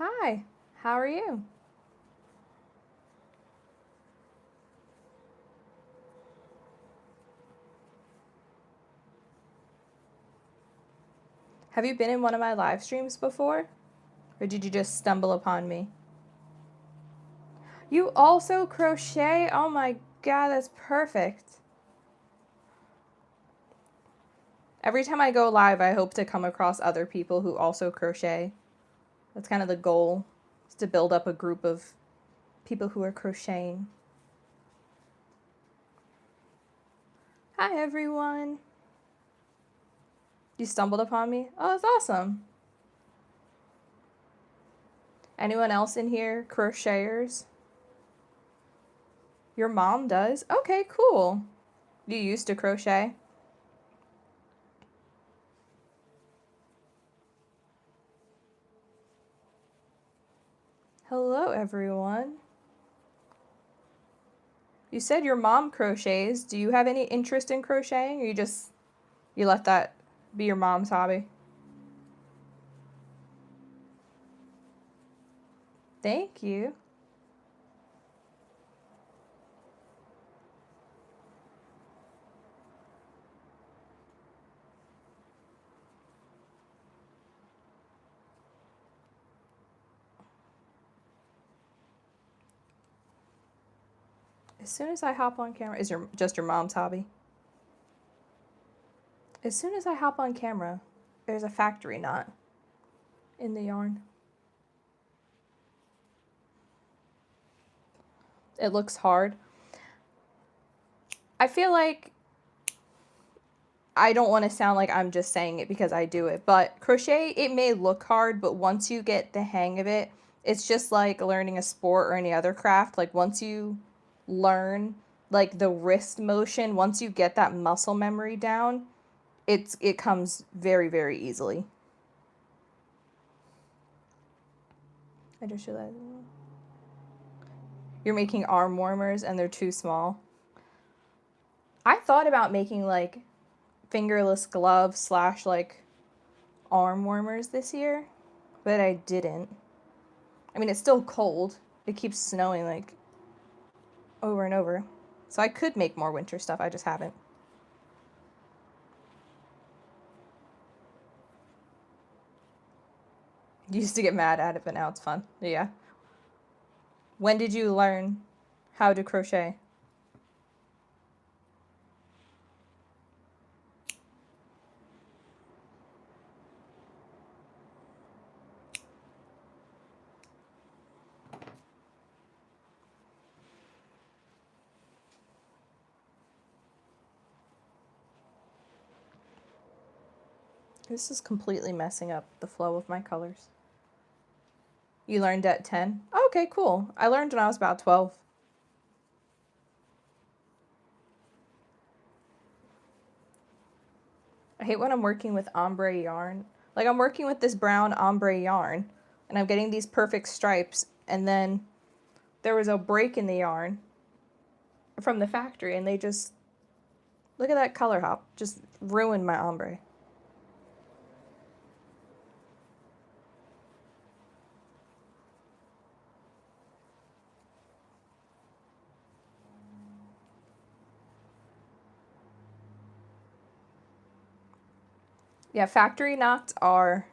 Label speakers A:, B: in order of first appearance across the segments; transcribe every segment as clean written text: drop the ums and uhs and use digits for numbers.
A: Hi, how are you? Have you been in one of my live streams before? Or did you just stumble upon me? You also crochet? Oh my god, that's perfect. Every time I go live, I hope to come across other people who also crochet. That's kind of the goal, is to build up a group of people who are crocheting. Hi, everyone. You stumbled upon me? Oh, that's awesome. Anyone else in here crocheters? Your mom does? Okay, cool. You used to crochet? Hello, everyone. You said your mom crochets. Do you have any interest in crocheting, or you let that be your mom's hobby? Thank you. As soon as I hop on camera, is just your mom's hobby? As soon as I hop on camera, there's a factory knot in the yarn. It looks hard. I feel like I don't want to sound like I'm just saying it because I do it, but crochet, it may look hard, but once you get the hang of it, it's just like learning a sport or any other craft. Like once you learn like the wrist motion, once you get that muscle memory down, it comes very, very easily. I just realized you're making arm warmers and they're too small. I thought about making like fingerless gloves slash like arm warmers this year, but I didn't. I mean, it's still cold. It keeps snowing like over and over. So I could make more winter stuff. I just haven't. Used to get mad at it, but now it's fun. Yeah. When did you learn how to crochet? This is completely messing up the flow of my colors. You learned at 10? Oh, okay, cool. I learned when I was about 12. I hate when I'm working with ombre yarn. Like I'm working with this brown ombre yarn and I'm getting these perfect stripes, and then there was a break in the yarn from the factory and they just, look at that color hop, just ruined my ombre. Yeah, factory knots are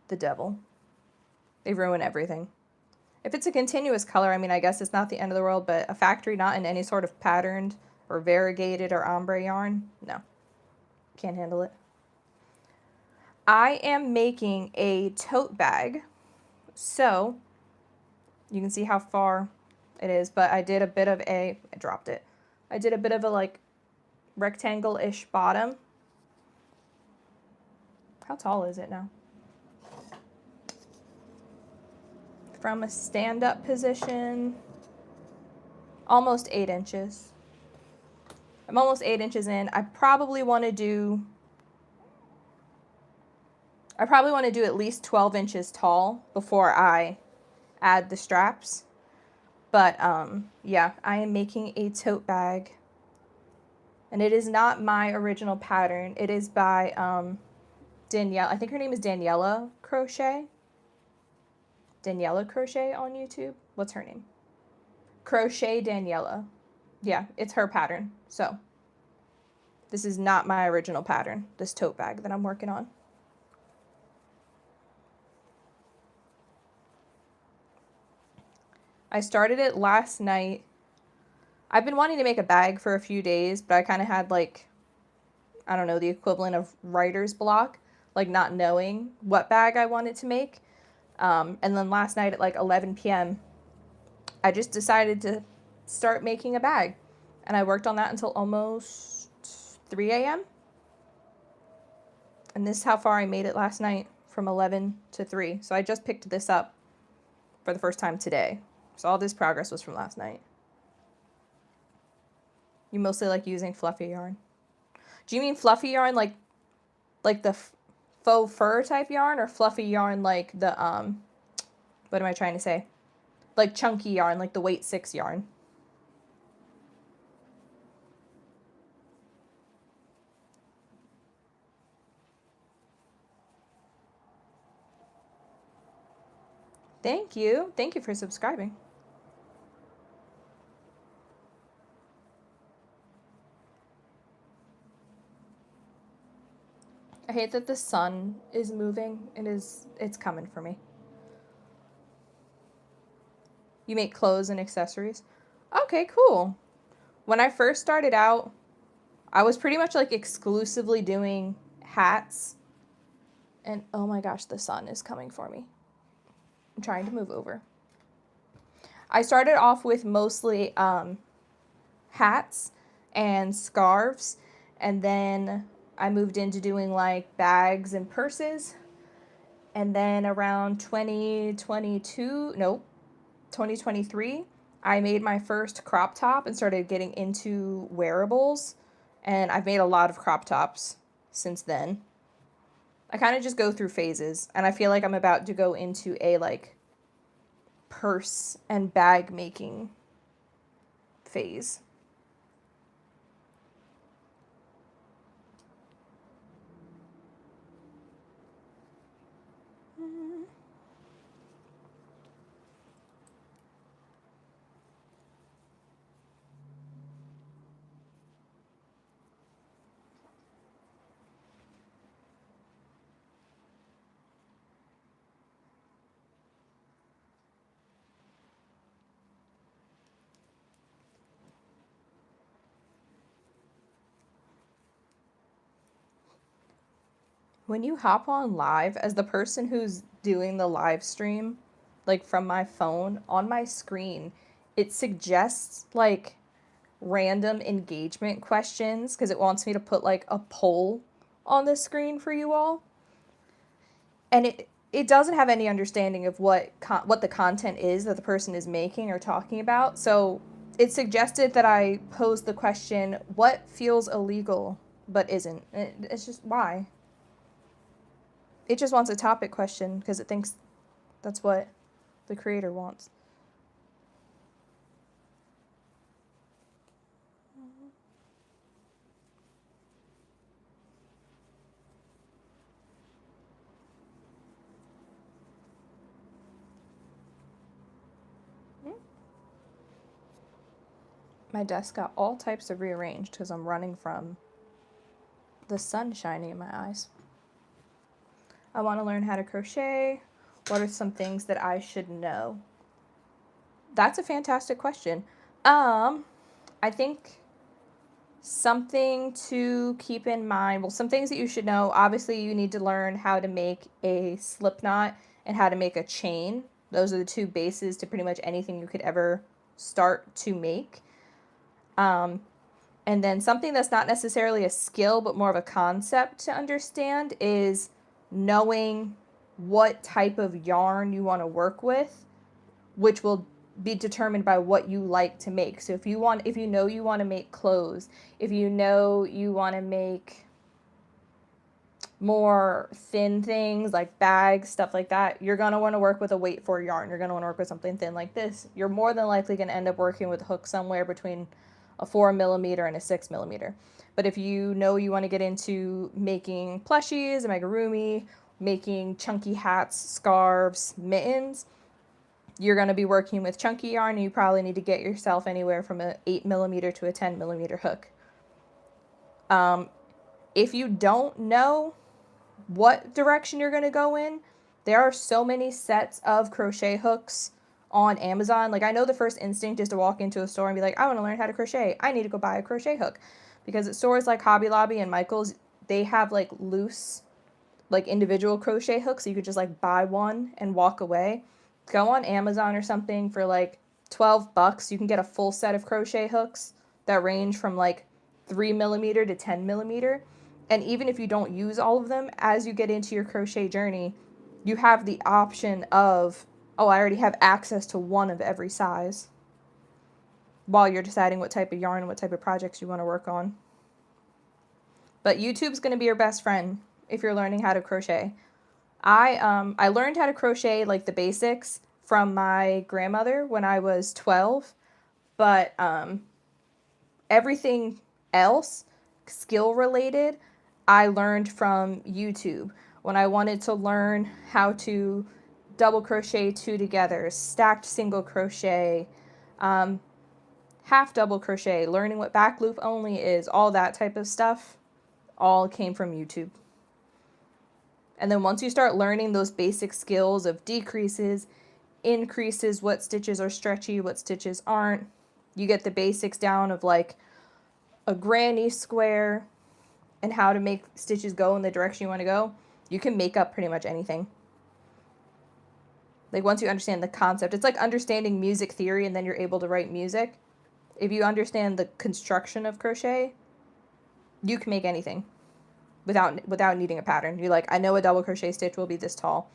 A: the devil. They ruin everything. If it's a continuous color, I mean, I guess it's not the end of the world, but a factory knot in any sort of patterned or variegated or ombre yarn, no. Can't handle it. I am making a tote bag. So, you can see how far it is, but I did a bit of I dropped it. I did a bit of a like rectangle-ish bottom. How tall is it now? From a stand-up position, almost 8 inches. I'm almost 8 inches in. I probably want to do at least 12 inches tall before I add the straps. But yeah, I am making a tote bag. And it is not my original pattern. It is by Danielle. I think her name is Daniela Crochet. Daniela Crochet on YouTube. What's her name? Crochet Daniela. Yeah, it's her pattern. So this is not my original pattern, this tote bag that I'm working on. I started it last night. I've been wanting to make a bag for a few days, but I kind of had like, I don't know, the equivalent of writer's block, like not knowing what bag I wanted to make. And then last night at like 11 p.m., I just decided to start making a bag. And I worked on that until almost 3 a.m. And this is how far I made it last night, from 11 to 3. So I just picked this up for the first time today. So all this progress was from last night. You mostly like using fluffy yarn. Do you mean fluffy yarn like the faux fur type yarn, or fluffy yarn like the, what am I trying to say? Like chunky yarn, like the weight 6 yarn? Thank you. Thank you for subscribing. I hate that the sun is moving. It's coming for me. You make clothes and accessories? Okay, cool. When I first started out, I was pretty much like exclusively doing hats. And oh my gosh, the sun is coming for me. I'm trying to move over. I started off with mostly hats and scarves, and then I moved into doing like bags and purses. And then around 2023, I made my first crop top and started getting into wearables. And I've made a lot of crop tops since then. I kind of just go through phases, and I feel like I'm about to go into a like purse and bag making phase. When you hop on live, as the person who's doing the live stream, like from my phone, on my screen, it suggests like random engagement questions because it wants me to put like a poll on the screen for you all. And it doesn't have any understanding of what the content is that the person is making or talking about. So it suggested that I pose the question, what feels illegal but isn't? It's just, why? It just wants a topic question because it thinks that's what the creator wants. My desk got all types of rearranged because I'm running from the sun shining in my eyes. I want to learn how to crochet. What are some things that I should know? That's a fantastic question. I think something to keep in mind, well, some things that you should know. Obviously, you need to learn how to make a slip knot and how to make a chain. Those are the two bases to pretty much anything you could ever start to make. And then something that's not necessarily a skill, but more of a concept to understand is knowing what type of yarn you want to work with, which will be determined by what you like to make. So if you know you want to make clothes, if you know you want to make more thin things like bags, stuff like that, you're going to want to work with a weight 4 yarn. You're going to want to work with something thin like this. You're more than likely going to end up working with a hook somewhere between a 4mm and a 6mm. But if you know you want to get into making plushies, amigurumi, making chunky hats, scarves, mittens, you're going to be working with chunky yarn, and you probably need to get yourself anywhere from an 8mm to a 10mm hook. If you don't know what direction you're going to go in, there are so many sets of crochet hooks on Amazon. Like, I know the first instinct is to walk into a store and be like, I want to learn how to crochet. I need to go buy a crochet hook. Because at stores like Hobby Lobby and Michael's, they have like loose, like individual crochet hooks. So you could just like buy one and walk away. Go on Amazon or something for like $12. You can get a full set of crochet hooks that range from like 3mm to 10mm. And even if you don't use all of them, as you get into your crochet journey, you have the option of, oh, I already have access to one of every size, while you're deciding what type of yarn and what type of projects you want to work on. But YouTube's going to be your best friend if you're learning how to crochet. I learned how to crochet like the basics from my grandmother when I was 12, but everything else, skill related, I learned from YouTube. When I wanted to learn how to double crochet two together, stacked single crochet, half double crochet, learning what back loop only is, all that type of stuff, all came from YouTube. And then once you start learning those basic skills of decreases, increases, what stitches are stretchy, what stitches aren't, you get the basics down of like a granny square and how to make stitches go in the direction you want to go, you can make up pretty much anything. Like, once you understand the concept, it's like understanding music theory and then you're able to write music. If you understand the construction of crochet, you can make anything without needing a pattern. You're like, I know a double crochet stitch will be this tall.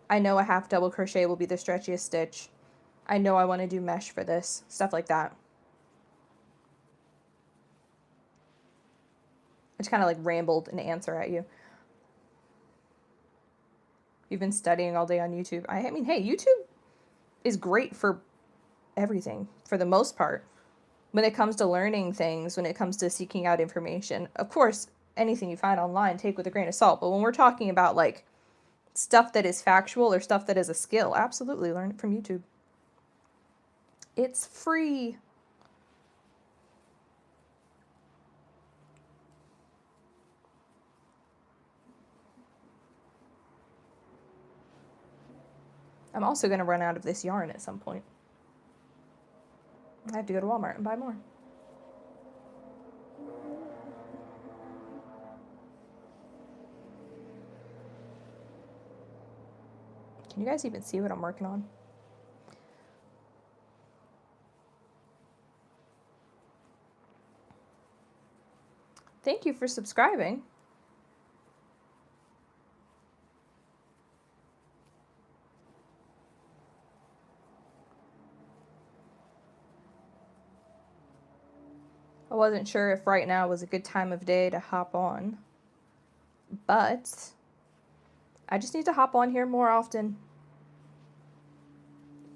A: I know a half double crochet will be the stretchiest stitch. I know I want to do mesh for this. Stuff like that. I just kind of like rambled an answer at you. You've been studying all day on YouTube. I mean, hey, YouTube is great for everything, for the most part. When it comes to learning things, when it comes to seeking out information, of course, anything you find online, take with a grain of salt. But when we're talking about like stuff that is factual or stuff that is a skill, absolutely learn it from YouTube. It's free. I'm also going to run out of this yarn at some point. I have to go to Walmart and buy more. Can you guys even see what I'm working on? Thank you for subscribing. I wasn't sure if right now was a good time of day to hop on, but I just need to hop on here more often,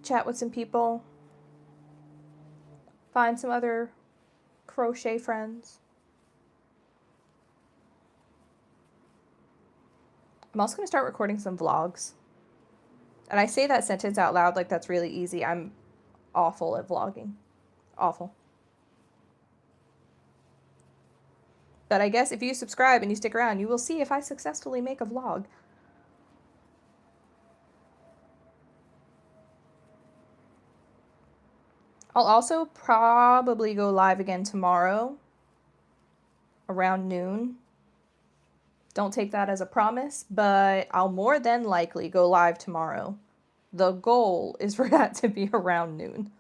A: chat with some people, find some other crochet friends. I'm also going to start recording some vlogs. And I say that sentence out loud like that's really easy. I'm awful at vlogging. Awful. But I guess if you subscribe and you stick around, you will see if I successfully make a vlog. I'll also probably go live again tomorrow around noon. Don't take that as a promise, but I'll more than likely go live tomorrow. The goal is for that to be around noon.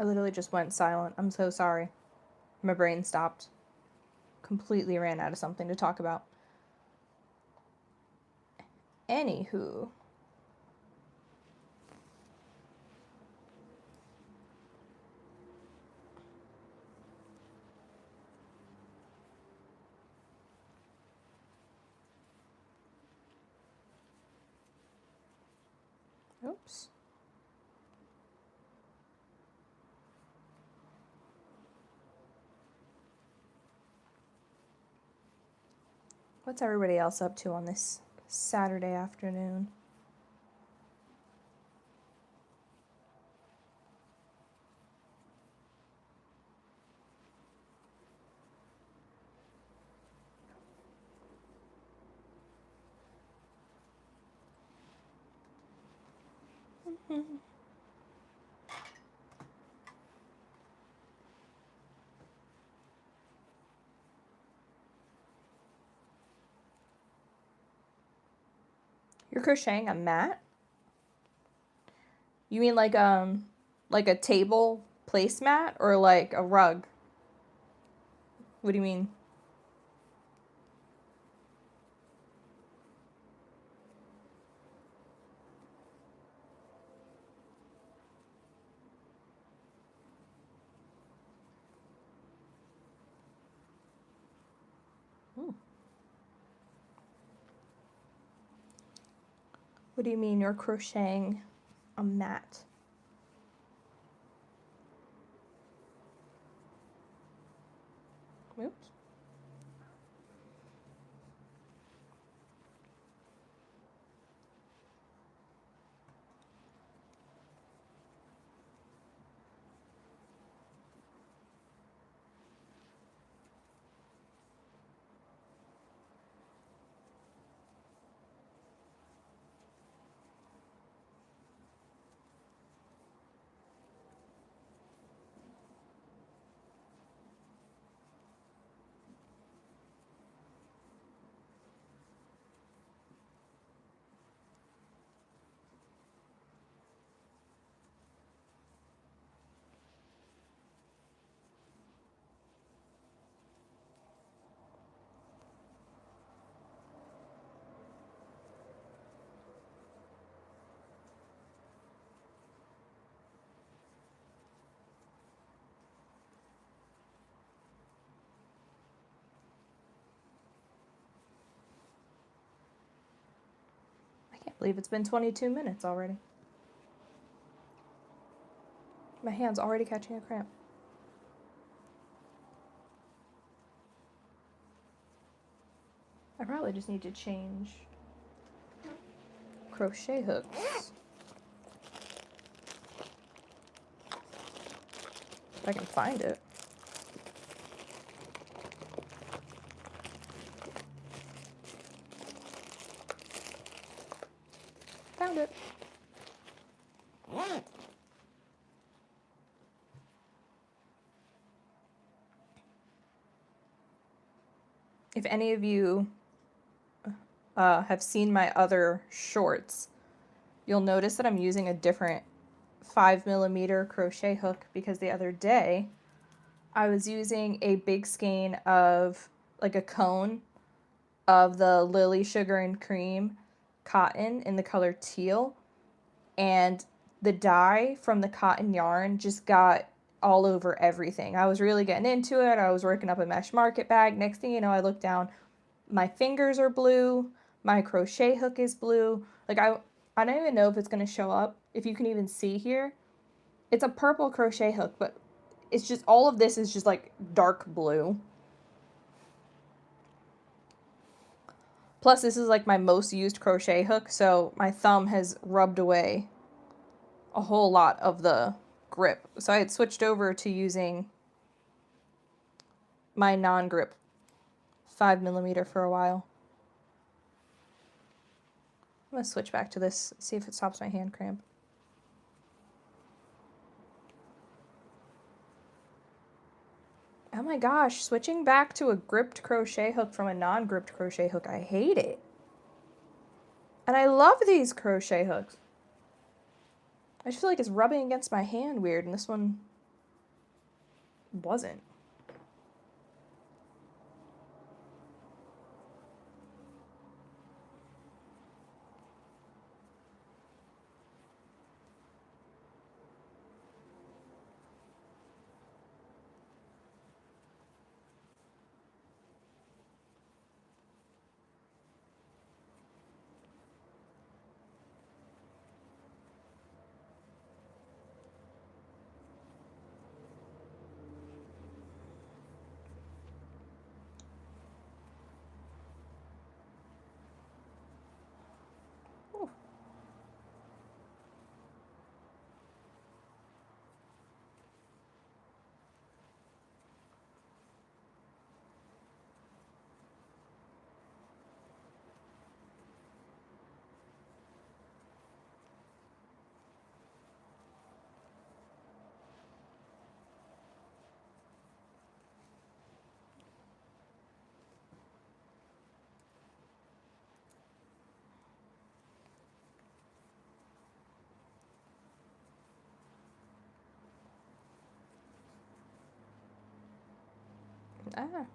A: I literally just went silent. I'm so sorry. My brain stopped. Completely ran out of something to talk about. Anywho. Oops. What's everybody else up to on this Saturday afternoon? You're crocheting a mat? You mean like a table placemat or like a rug? What do you mean? Hmm. What do you mean you're crocheting a mat? Oops. I can't believe it's been 22 minutes already. My hand's already catching a cramp. I probably just need to change crochet hooks. If I can find it. Found it. If any of you have seen my other shorts, you'll notice that I'm using a different 5mm crochet hook because the other day I was using a big skein of like a cone of the Lily Sugar and Cream cotton in the color teal, and the dye from the cotton yarn just got all over everything. I was really getting into it. I was working up a mesh market bag. Next thing you know, I look down, my fingers are blue, my crochet hook is blue. Like I don't even know if it's going to show up, if you can even see here. It's a purple crochet hook, but it's just, all of this is just like dark blue. Plus, this is like my most used crochet hook, so my thumb has rubbed away a whole lot of the grip. So I had switched over to using my non-grip 5mm for a while. I'm going to switch back to this, see if it stops my hand cramp. Oh my gosh, switching back to a gripped crochet hook from a non-gripped crochet hook, I hate it. And I love these crochet hooks. I just feel like it's rubbing against my hand weird, and this one wasn't. Ooh. Ah.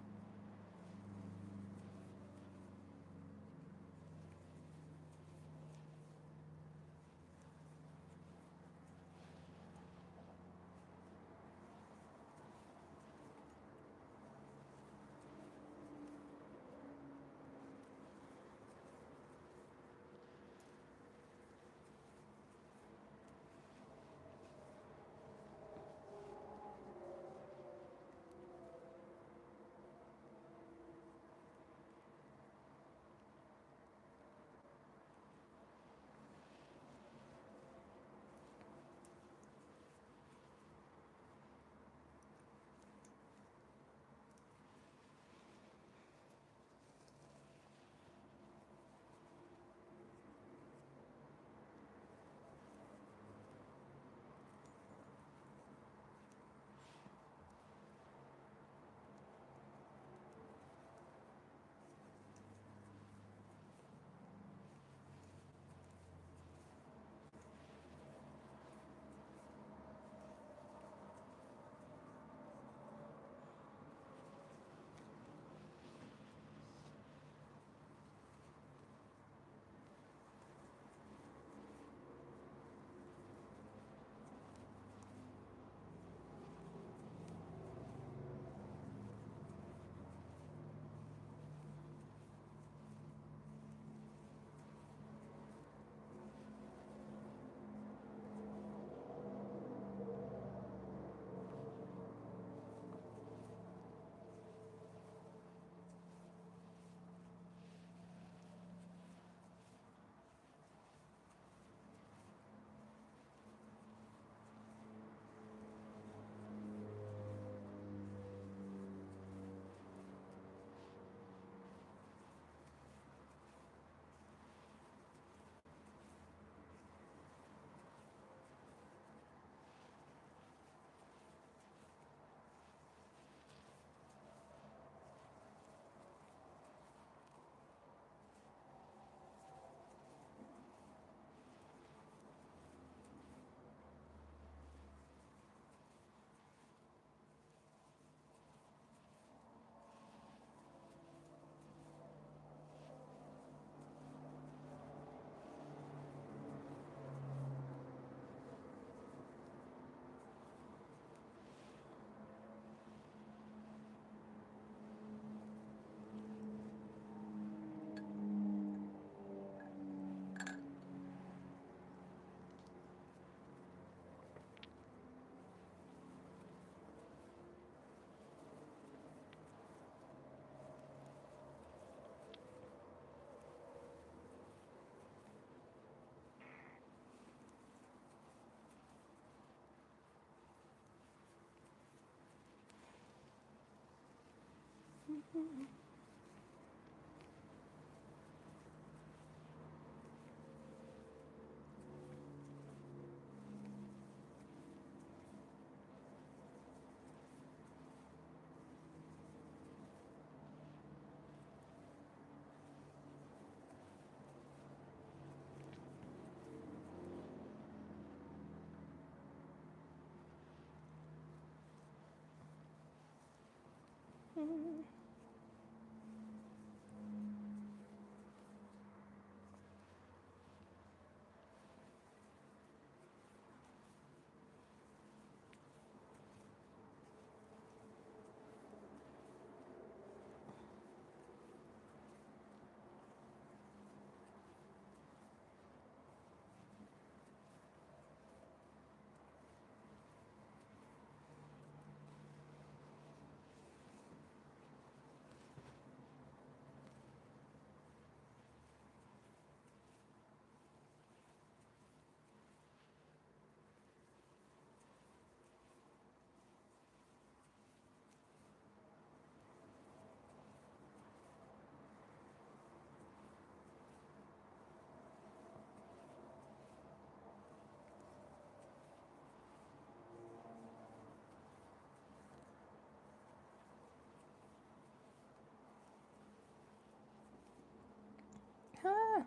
A: Ah.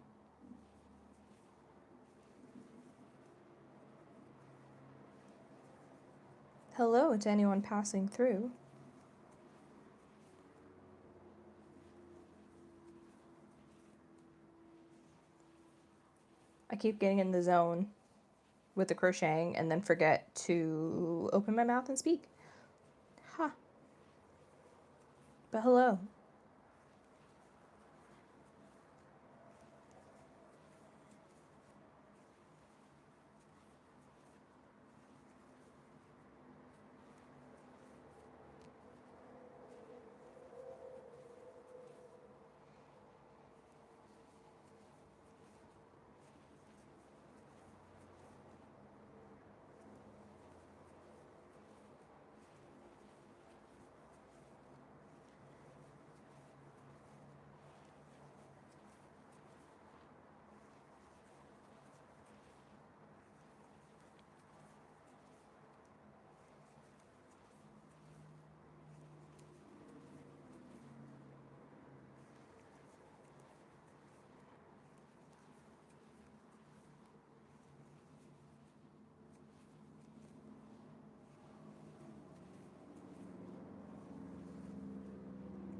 A: Hello to anyone passing through. I keep getting in the zone with the crocheting and then forget to open my mouth and speak. Ha. But hello.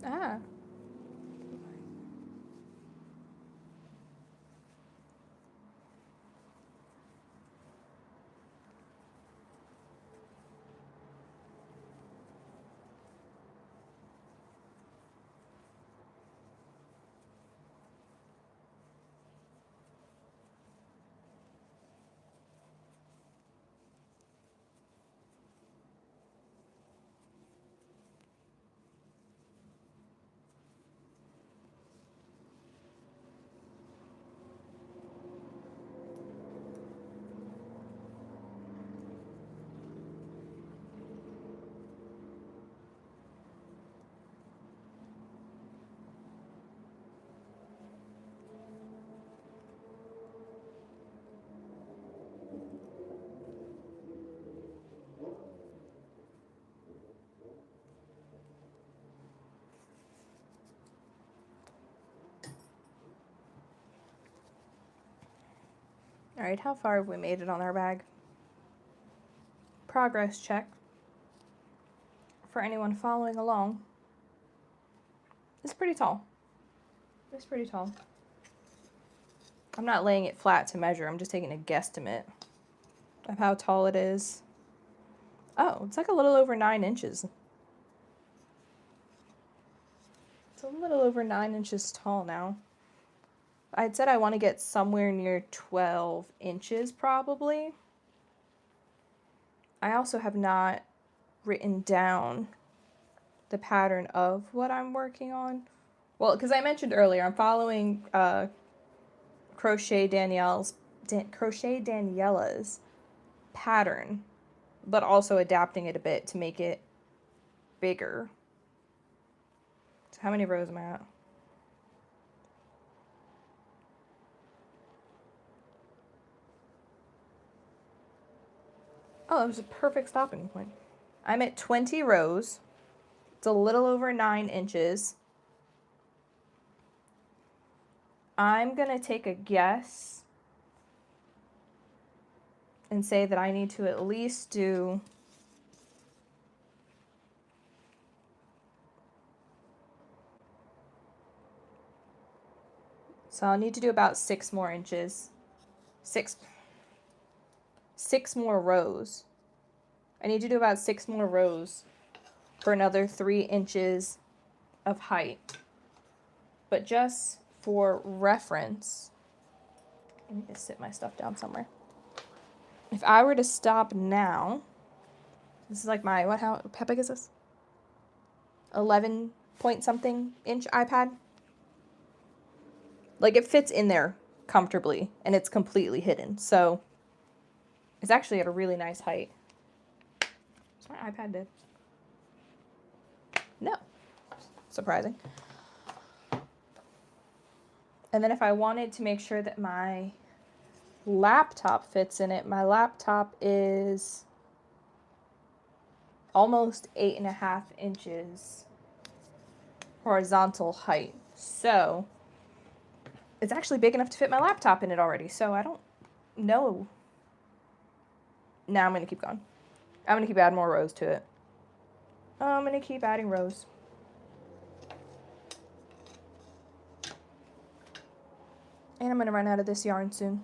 A: Ah. Alright, how far have we made it on our bag? Progress check. For anyone following along. It's pretty tall. It's pretty tall. I'm not laying it flat to measure, I'm just taking a guesstimate of how tall it is. Oh, it's like a little over 9 inches. It's a little over 9 inches tall now. I'd said I want to get somewhere near 12 inches probably. I also have not written down the pattern of what I'm working on. Well, because I mentioned earlier, I'm following Crochet Daniela's pattern, but also adapting it a bit to make it bigger. So how many rows am I at? Oh, that was a perfect stopping point. I'm at 20 rows. It's a little over 9 inches. I'm going to take a guess and say that I need to at least do So I'll need to do about 6 more inches. Six more rows. I need to do about 6 more rows for another 3 inches of height. But just for reference, let me just sit my stuff down somewhere. If I were to stop now, this is like my, how big is this? 11 point something inch iPad. Like, it fits in there comfortably, and it's completely hidden. So it's actually at a really nice height. Is my iPad dead? No. Surprising. And then if I wanted to make sure that my laptop fits in it, my laptop is almost 8.5 inches horizontal height. So it's actually big enough to fit my laptop in it already. So I don't know. Now I'm going to keep going. I'm going to keep adding more rows to it. I'm going to keep adding rows. And I'm going to run out of this yarn soon.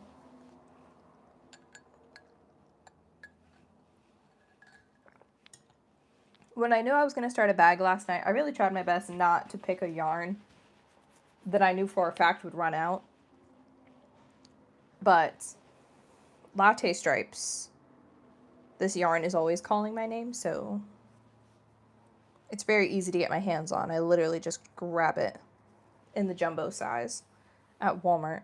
A: When I knew I was going to start a bag last night, I really tried my best not to pick a yarn that I knew for a fact would run out. But latte stripes, this yarn is always calling my name, so it's very easy to get my hands on. I literally just grab it in the jumbo size at Walmart.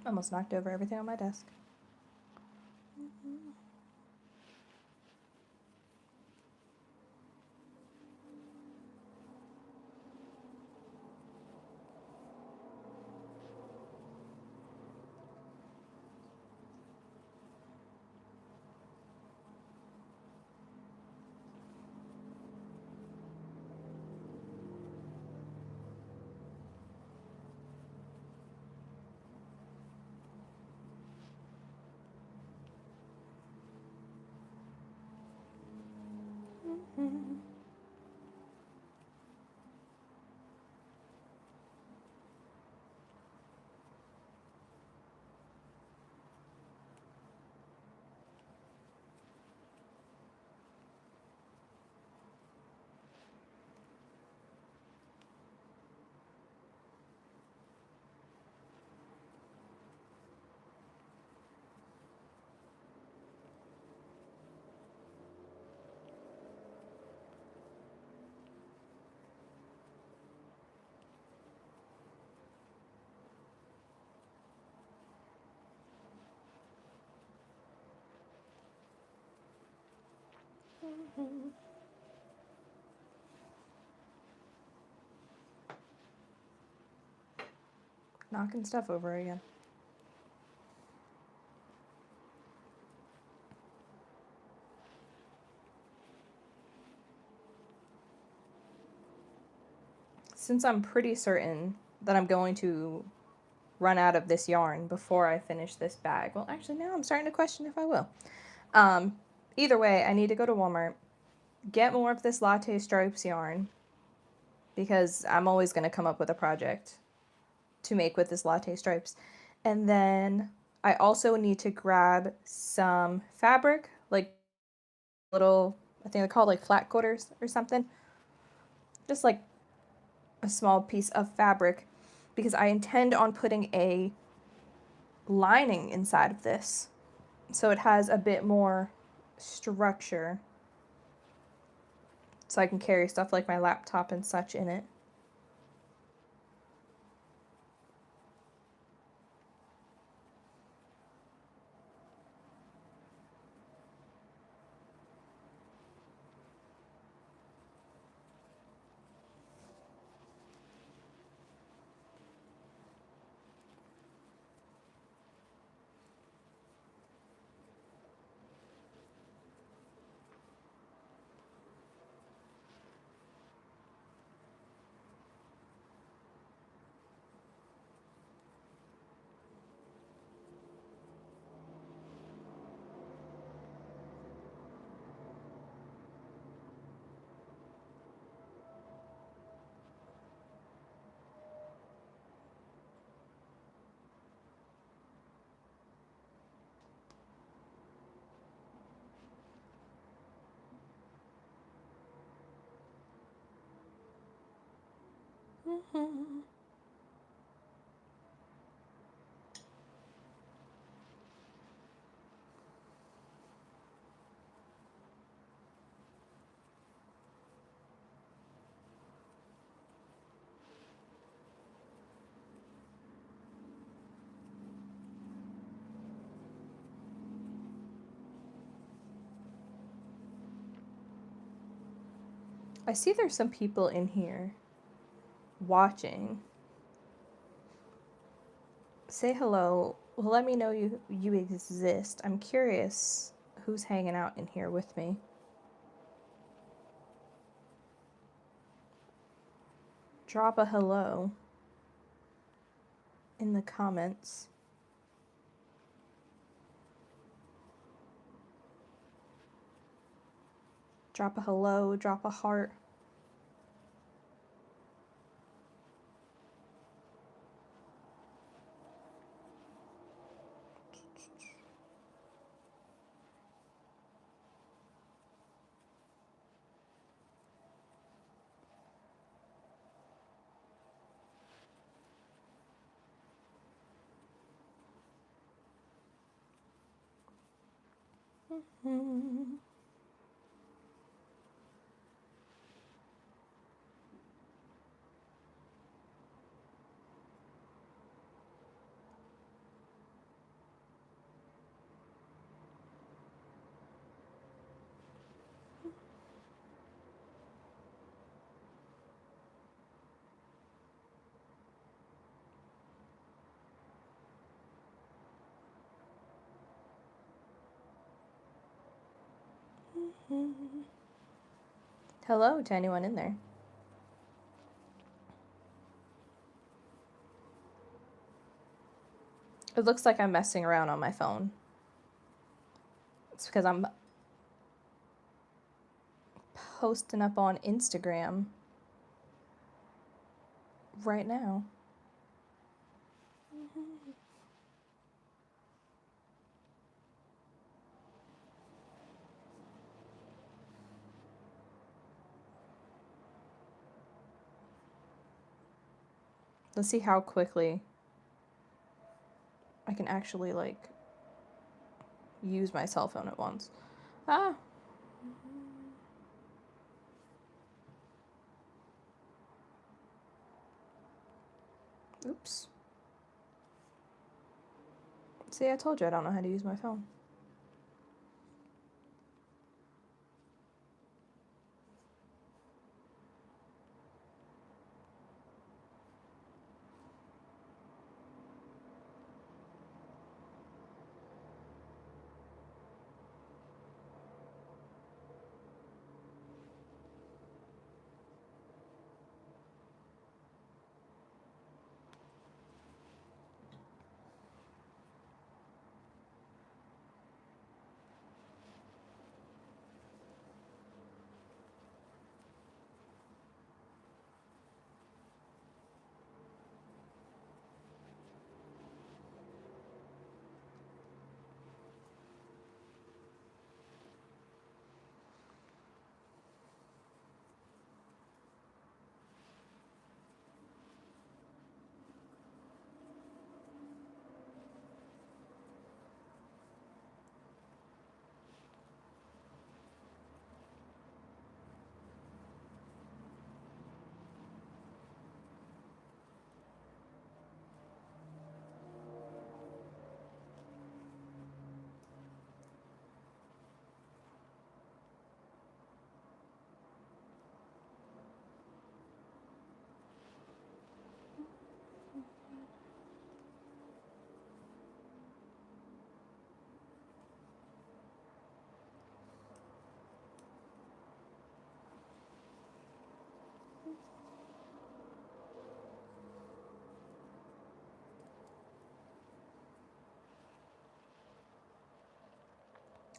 A: Almost knocked over everything on my desk. Knocking stuff over again. Since I'm pretty certain that I'm going to run out of this yarn before I finish this bag. Well, actually, now I'm starting to question if I will. Either way, I need to go to Walmart, get more of this latte stripes yarn, because I'm always going to come up with a project to make with this latte stripes. And then I also need to grab some fabric, like little, I think they're called like flat quarters or something. Just like a small piece of fabric, because I intend on putting a lining inside of this, so it has a bit more structure, so I can carry stuff like my laptop and such in it. I see there's some people in here watching. Say hello. Well, let me know you exist. I'm curious who's hanging out in here with me. Drop a hello in the comments. Drop a hello, drop a heart. Hello to anyone in there. It looks like I'm messing around on my phone. It's because I'm posting up on Instagram right now. Let's see how quickly I can actually, like, use my cell phone at once. Ah. Oops. See, I told you I don't know how to use my phone.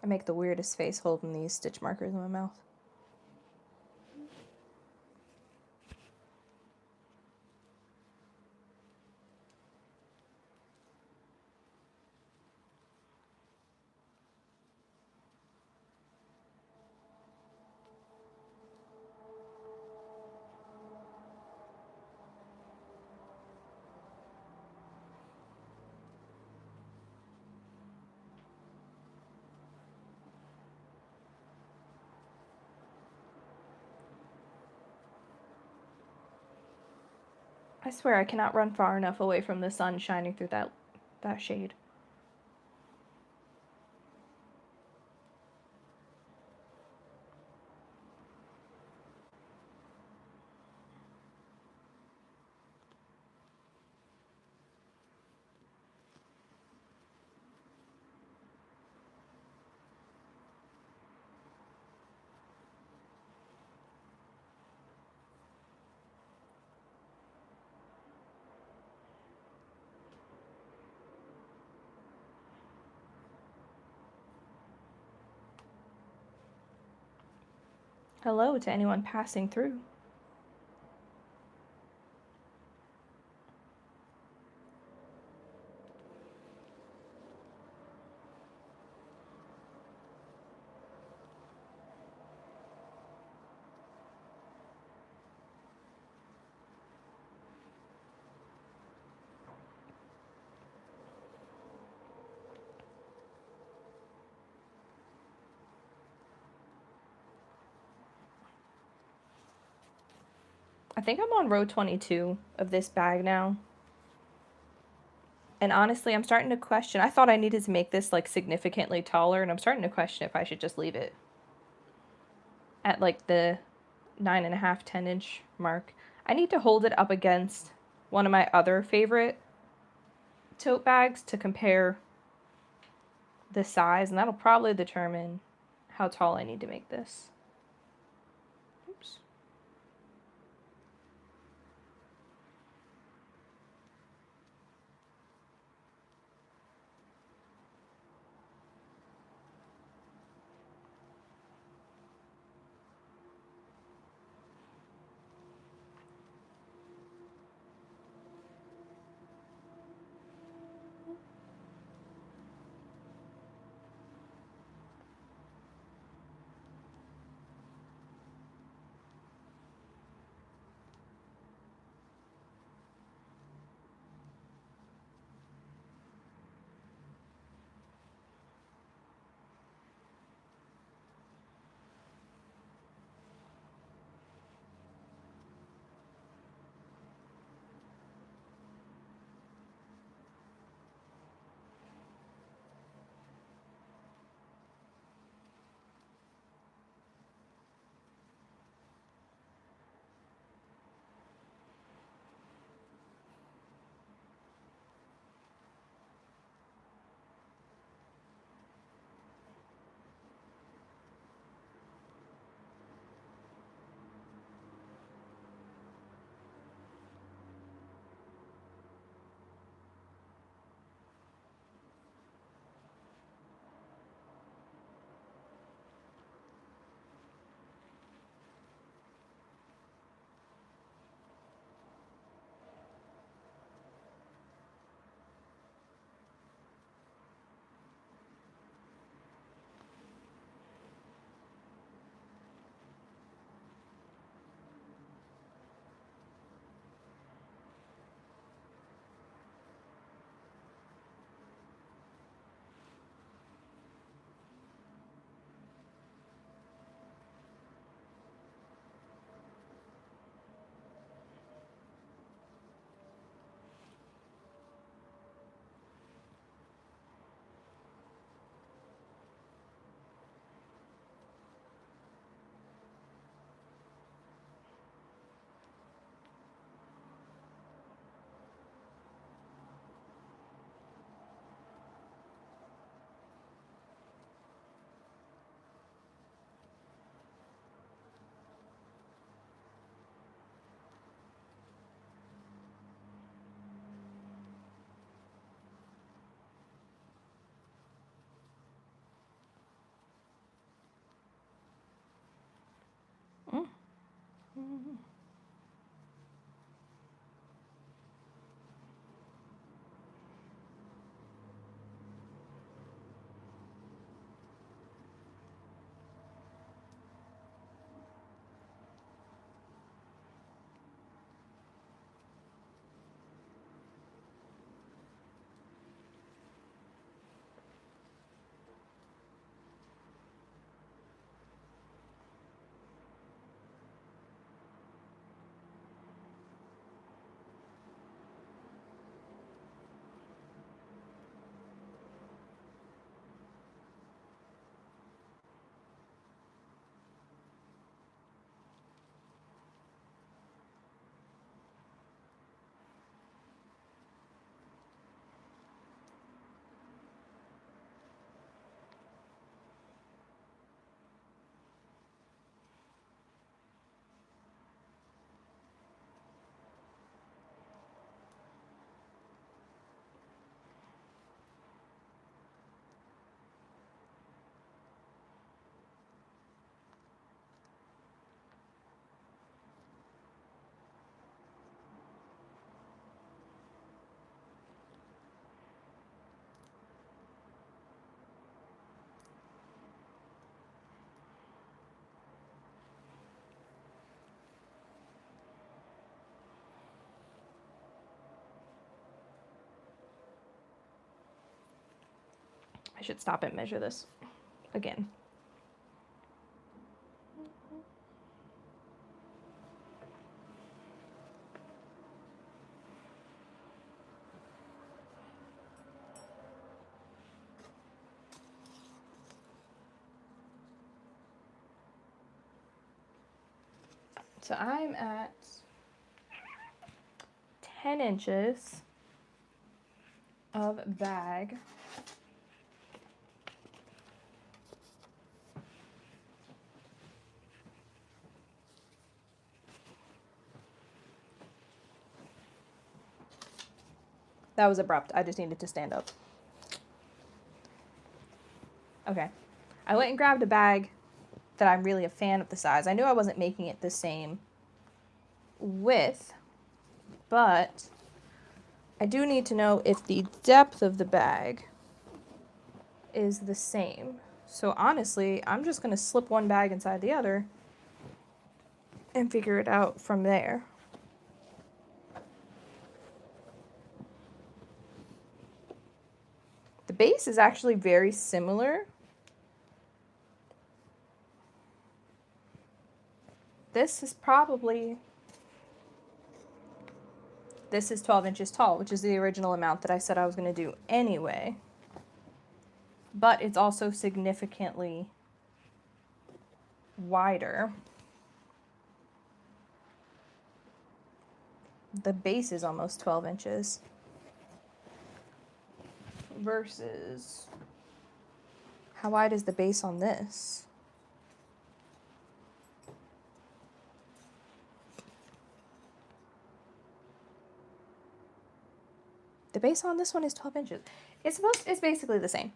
A: I make the weirdest face holding these stitch markers in my mouth. I swear I cannot run far enough away from the sun shining through that shade. Hello to anyone passing through. I think I'm on row 22 of this bag now. And honestly, I'm starting to question. I thought I needed to make this like significantly taller, and I'm starting to question if I should just leave it at like the 9.5, 10-inch mark. I need to hold it up against one of my other favorite tote bags to compare the size, and that'll probably determine how tall I need to make this. Oops. Mm. should stop and measure this again. So I'm at 10 inches of bag. That was abrupt. I just needed to stand up. Okay. I went and grabbed a bag that I'm really a fan of the size. I knew I wasn't making it the same width, but I do need to know if the depth of the bag is the same. So honestly, I'm just going to slip one bag inside the other and figure it out from there. The base is actually very similar. This is 12 inches tall, which is the original amount that I said I was going to do anyway. But it's also significantly wider. The base is almost 12 inches. Versus, how wide is the base on this? The base on this one is 12 inches. It's basically the same.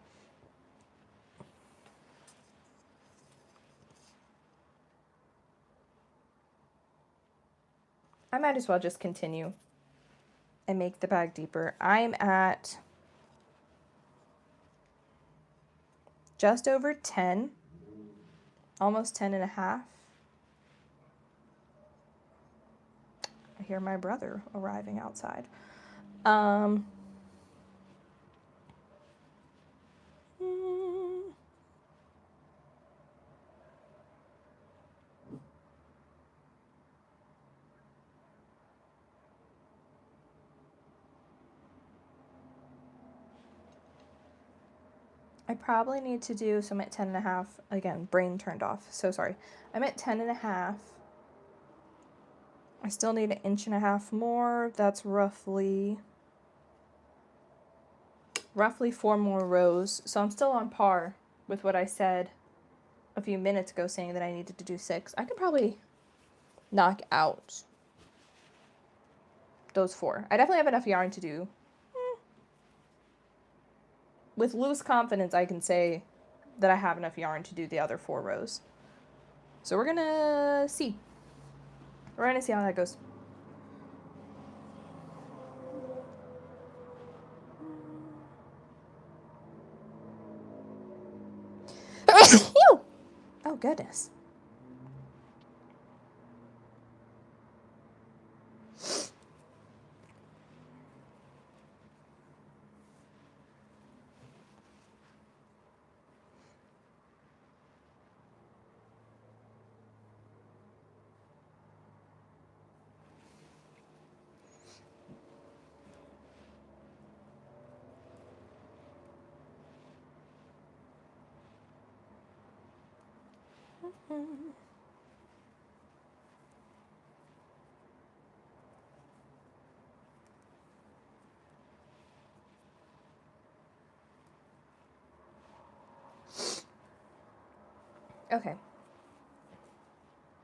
A: I might as well just continue and make the bag deeper. I'm at just over 10, almost 10 and a half. I hear my brother arriving outside. I probably need to do, so I'm at 10 and a half. Again, brain turned off. So sorry. I'm at 10 and a half. I still need 1.5 inches more. That's roughly 4 more rows. So I'm still on par with what I said a few minutes ago, saying that I needed to do 6. I could probably knock out those 4. I definitely have enough yarn to do. With loose confidence, I can say that I have enough yarn to do the other 4 rows. So we're gonna see. We're gonna see how that goes. Oh, goodness. Okay.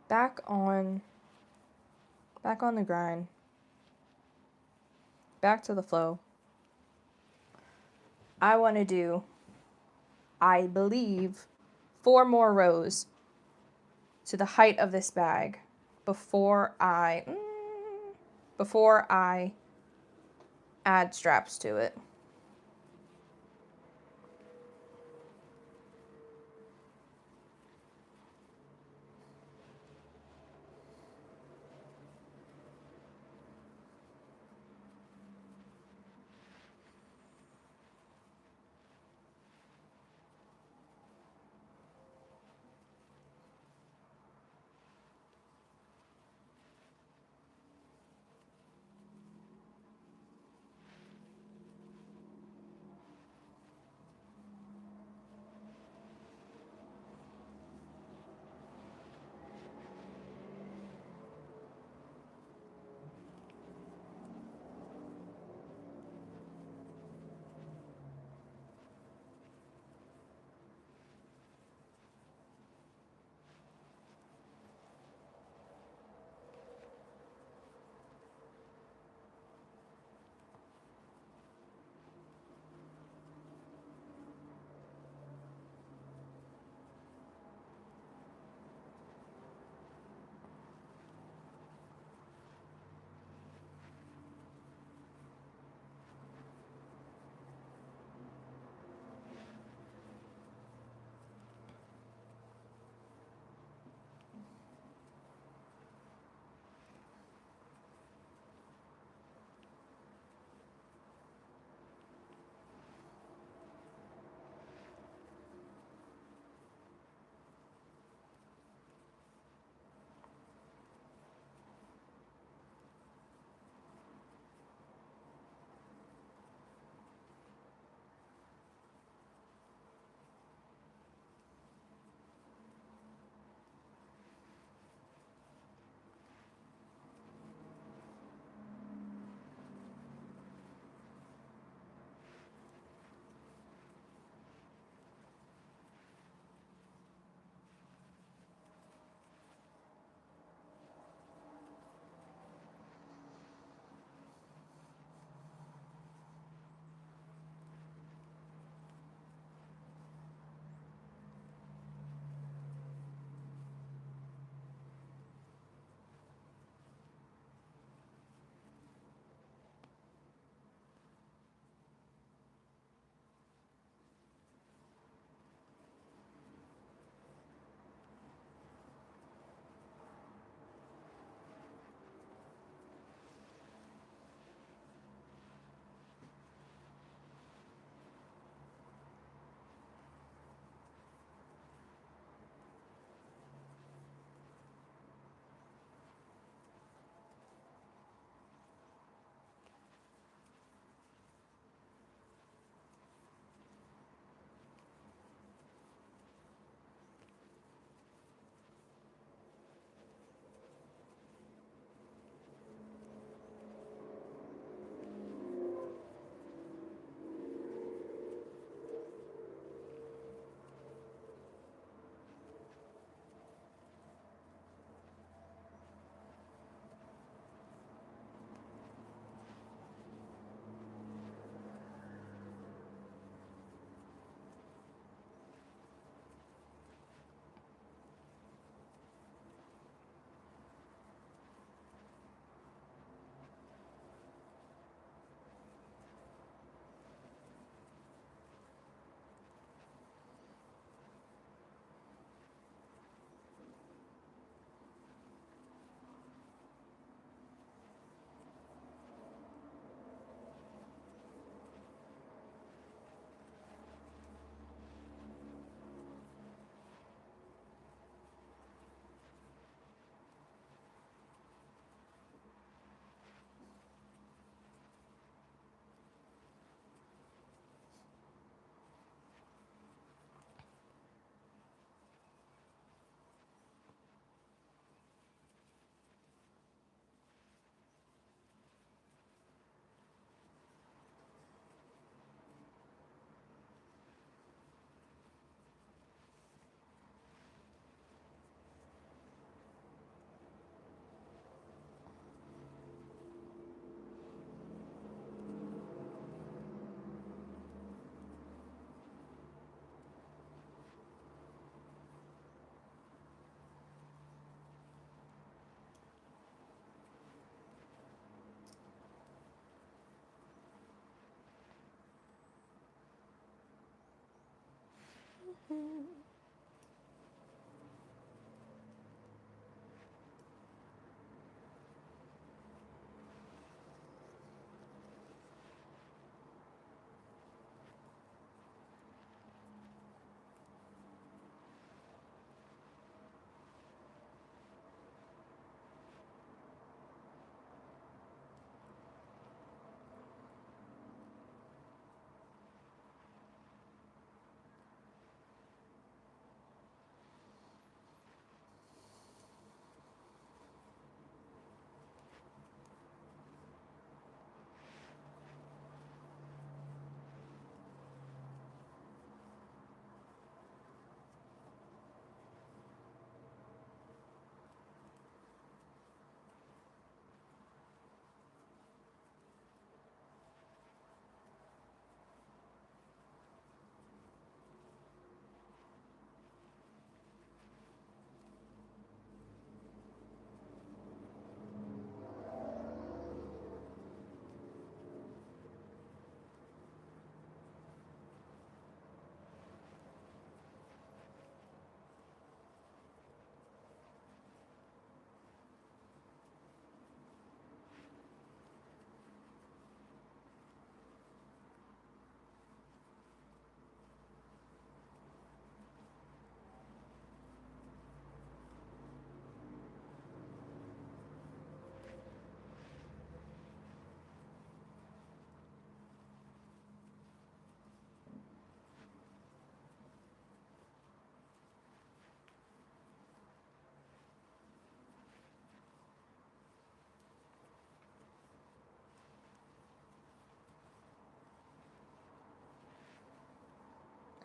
A: Back on the grind. Back to the flow. I want to do, I believe, 4 more rows to the height of this bag before I add straps to it.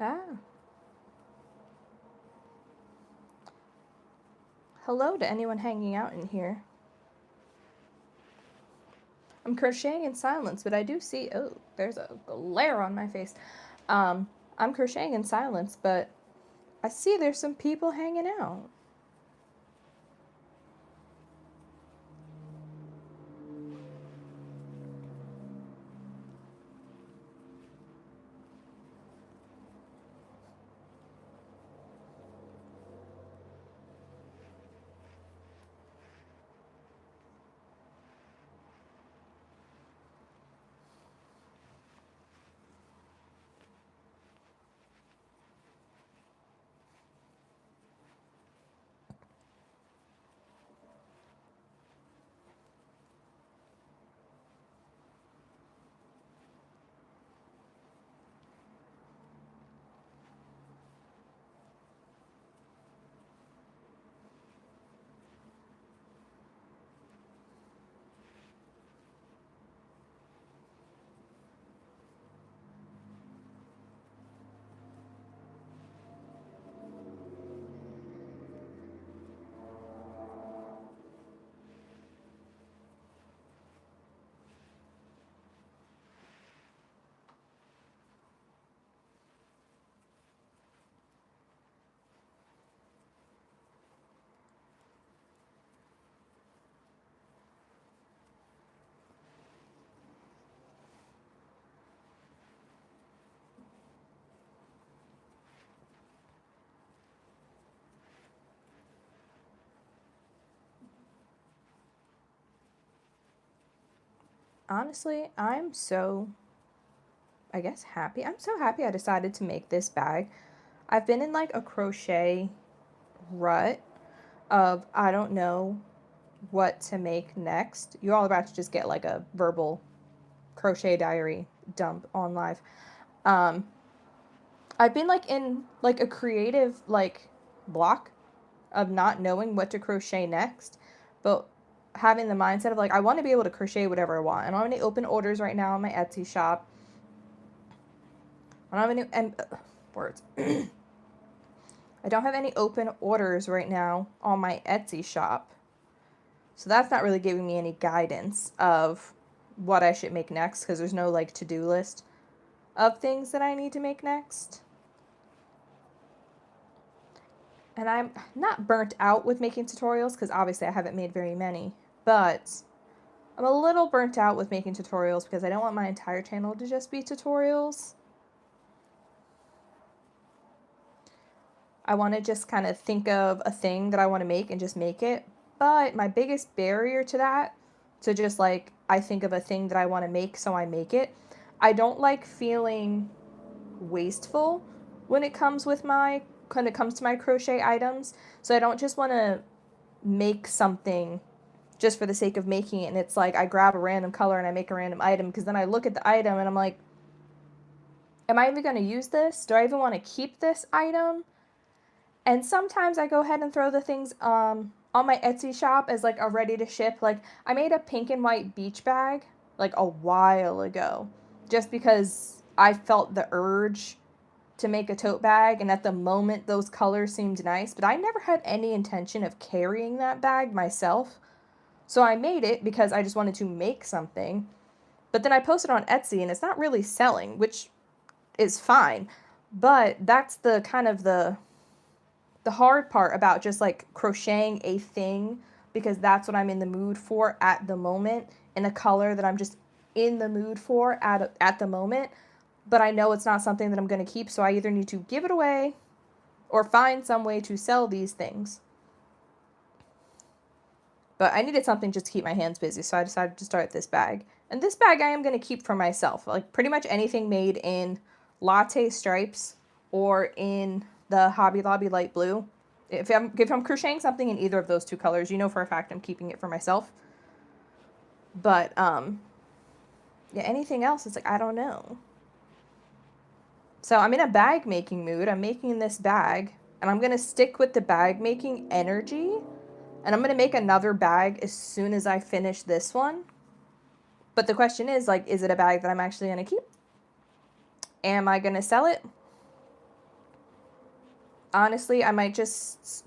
A: Ah. Hello to anyone hanging out in here. I'm crocheting in silence, but I do see... Oh, there's a glare on my face. I'm crocheting in silence, but I see there's some people hanging out. Honestly, I'm so, I guess, happy. I'm so happy I decided to make this bag. I've been in like a crochet rut of I don't know what to make next. You're all about to just get like a verbal crochet diary dump on live. Um, I've been like in like a creative like block of not knowing what to crochet next, but having the mindset of like I want to be able to crochet whatever I want. I don't have any open orders right now on my Etsy shop. I don't have any words. I don't have any open orders right now on my Etsy shop. So that's not really giving me any guidance of what I should make next because there's no like to-do list of things that I need to make next. And I'm not burnt out with making tutorials because obviously I haven't made very many, but I'm a little burnt out with making tutorials because I don't want my entire channel to just be tutorials. I want to just kind of think of a thing that I want to make and just make it. But my biggest barrier to that, to just like, I think of a thing that I want to make, so I make it. I don't like feeling wasteful when it comes to my crochet items. So I don't just want to make something just for the sake of making it. And it's like, I grab a random color and I make a random item, because then I look at the item and I'm like, am I even going to use this? Do I even want to keep this item? And sometimes I go ahead and throw the things on my Etsy shop as like a ready to ship. Like, I made a pink and white beach bag like a while ago, just because I felt the urge to make a tote bag, and at the moment those colors seemed nice, but I never had any intention of carrying that bag myself. So I made it because I just wanted to make something. But then I posted on Etsy and it's not really selling, which is fine. But that's the kind of the hard part about just like crocheting a thing, because that's what I'm in the mood for at the moment, in a color that I'm just in the mood for at the moment. But I know it's not something that I'm going to keep, so I either need to give it away or find some way to sell these things. But I needed something just to keep my hands busy, so I decided to start this bag. And this bag I am going to keep for myself. Like, pretty much anything made in latte stripes or in the Hobby Lobby light blue. If I'm crocheting something in either of those two colors, you know for a fact I'm keeping it for myself. But, yeah, anything else, it's like, I don't know. So I'm in a bag making mood. I'm making this bag, and I'm going to stick with the bag making energy. And I'm going to make another bag as soon as I finish this one. But the question is, like, is it a bag that I'm actually going to keep? Am I going to sell it? Honestly, I might just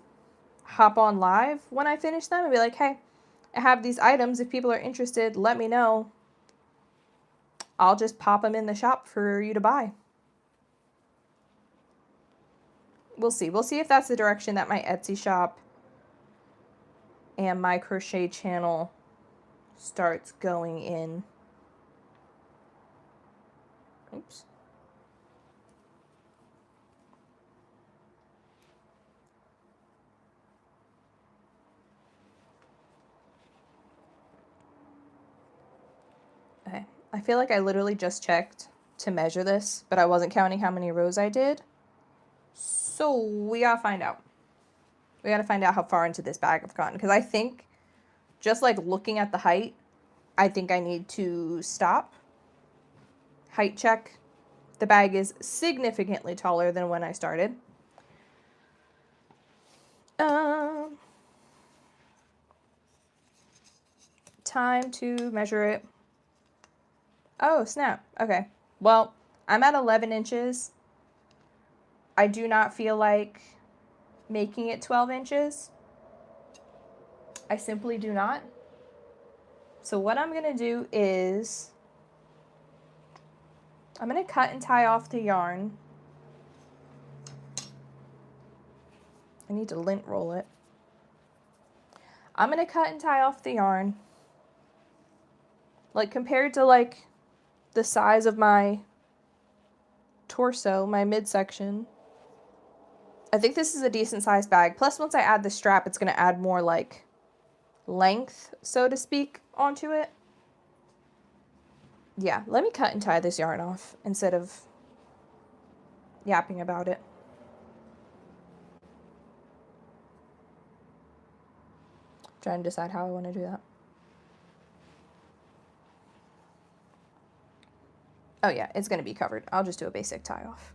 A: hop on live when I finish them and be like, hey, I have these items. If people are interested, let me know. I'll just pop them in the shop for you to buy. We'll see. We'll see if that's the direction that my Etsy shop and my crochet channel starts going in. Oops. Okay. I feel like I literally just checked to measure this, but I wasn't counting how many rows I did. So we gotta find out. We gotta find out how far into this bag I've gotten, because I think, just like looking at the height, I think I need to stop. Height check. The bag is significantly taller than when I started. Time to measure it. Oh, snap. Okay. Well, I'm at 11 inches. I do not feel like making it 12 inches. I simply do not. So what I'm going to do is I'm going to cut and tie off the yarn. I need to lint roll it. I'm going to cut and tie off the yarn. Like, compared to like the size of my torso, my midsection, I think this is a decent sized bag. Plus, once I add the strap, it's going to add more like length, so to speak, onto it. Yeah, let me cut and tie this yarn off instead of yapping about it. Trying to decide how I want to do that. Oh yeah, it's going to be covered. I'll just do a basic tie off.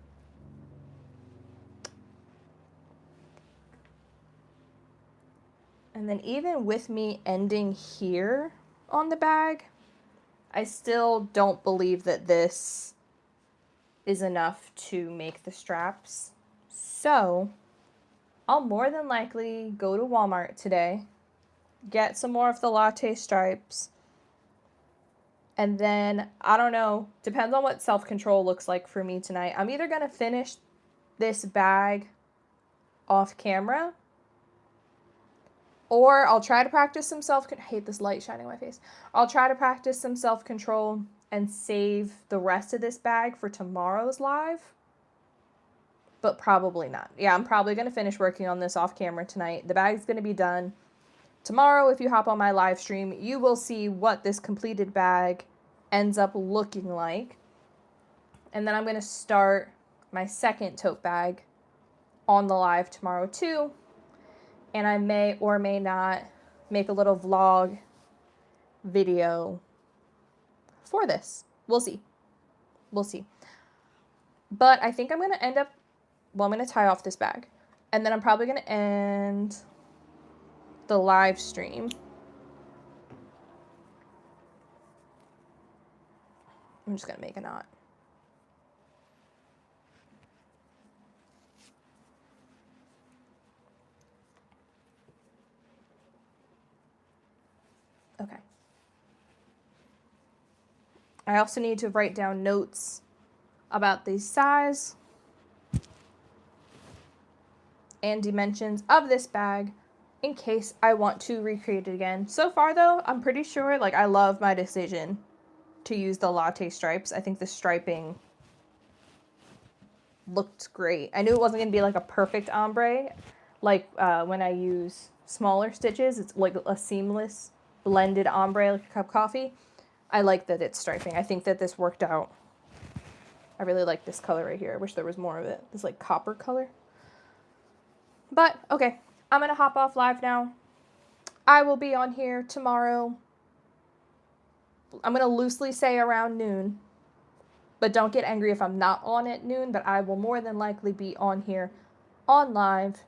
A: And then even with me ending here on the bag, I still don't believe that this is enough to make the straps. So I'll more than likely go to Walmart today, get some more of the latte stripes, and then, I don't know, depends on what self-control looks like for me tonight. I'm either going to finish this bag off camera, or I'll try to practice some I hate this light shining on my face. I'll try to practice some self-control and save the rest of this bag for tomorrow's live. but probably not. Yeah, I'm probably going to finish working on this off camera tonight. The bag's going to be done. Tomorrow, if you hop on my live stream, you will see what this completed bag ends up looking like. And then I'm going to start my second tote bag on the live tomorrow too. And I may or may not make a little vlog video for this. We'll see. We'll see. But I think I'm going to end up, well, I'm going to tie off this bag. And then I'm probably going to end the live stream. I'm just going to make a knot. Okay. I also need to write down notes about the size and dimensions of this bag in case I want to recreate it again. So far though, I'm pretty sure, like, I love my decision to use the latte stripes. I think the striping looked great. I knew it wasn't going to be like a perfect ombre, like when I use smaller stitches. It's like a seamless blended ombre, like a cup of coffee. I like that it's striping. I think that this worked out. I really like this color right here. I wish there was more of it. This like copper color. But okay, I'm going to hop off live now. I will be on here tomorrow. I'm going to loosely say around noon. But don't get angry if I'm not on at noon. But I will more than likely be on here on live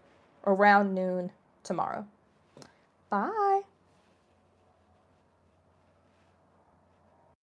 A: around noon tomorrow. Bye.